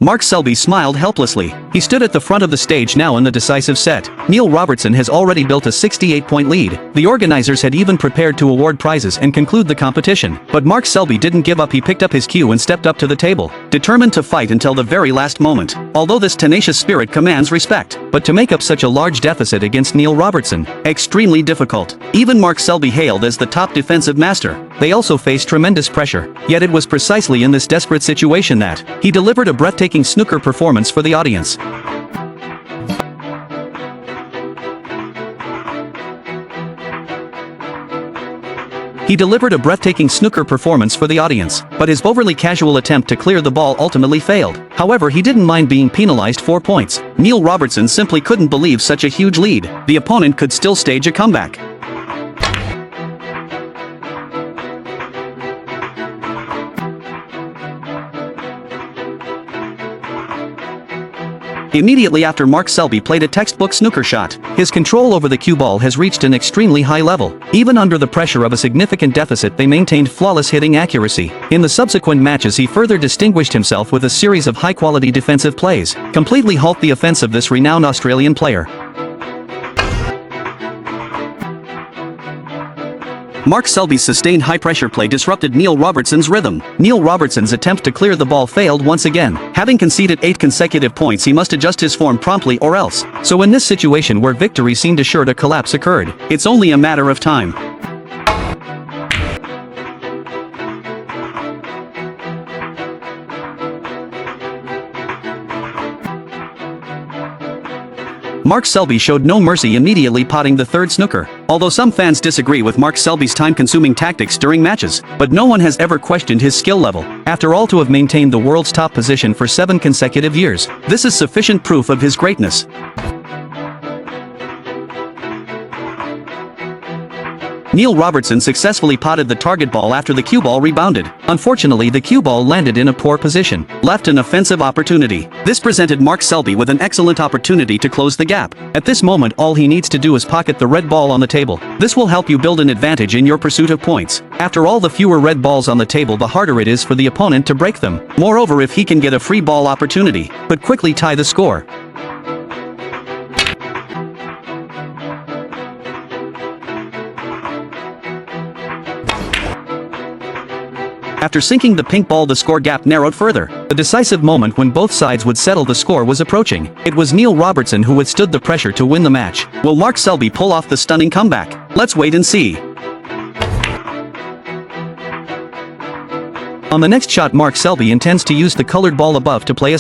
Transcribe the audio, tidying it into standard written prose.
Mark Selby smiled helplessly. He stood at the front of the stage now in the decisive set. Neil Robertson has already built a 68-point lead. The organizers had even prepared to award prizes and conclude the competition. But Mark Selby didn't give up. He picked up his cue and stepped up to the table, determined to fight until the very last moment. Although this tenacious spirit commands respect, but to make up such a large deficit against Neil Robertson, extremely difficult. Even Mark Selby hailed as the top defensive master. They also faced tremendous pressure. Yet it was precisely in this desperate situation that he delivered a breathtaking snooker performance for the audience. He delivered a breathtaking snooker performance for the audience, but his overly casual attempt to clear the ball ultimately failed. However, he didn't mind being penalized 4 points. Neil Robertson simply couldn't believe such a huge lead. The opponent could still stage a comeback. Immediately after, Mark Selby played a textbook snooker shot. His control over the cue ball has reached an extremely high level. Even under the pressure of a significant deficit, they maintained flawless hitting accuracy. In the subsequent matches, he further distinguished himself with a series of high-quality defensive plays, completely halt the offense of this renowned Australian player. Mark Selby's sustained high-pressure play disrupted Neil Robertson's rhythm. Neil Robertson's attempt to clear the ball failed once again. Having conceded 8 consecutive points, he must adjust his form promptly or else. So in this situation where victory seemed assured, a collapse occurred. It's only a matter of time. Mark Selby showed no mercy, immediately potting the third snooker. Although some fans disagree with Mark Selby's time-consuming tactics during matches, but no one has ever questioned his skill level. After all, to have maintained the world's top position for 7 consecutive years, this is sufficient proof of his greatness. Neil Robertson successfully potted the target ball after the cue ball rebounded. Unfortunately, the cue ball landed in a poor position, left an offensive opportunity. This presented Mark Selby with an excellent opportunity to close the gap. At this moment, all he needs to do is pocket the red ball on the table. This will help you build an advantage in your pursuit of points. After all, the fewer red balls on the table, the harder it is for the opponent to break them. Moreover, if he can get a free ball opportunity, but quickly tie the score. After sinking the pink ball, the score gap narrowed further. The decisive moment when both sides would settle the score was approaching. It was Neil Robertson who withstood the pressure to win the match. Will Mark Selby pull off the stunning comeback? Let's wait and see. On the next shot, Mark Selby intends to use the colored ball above to play a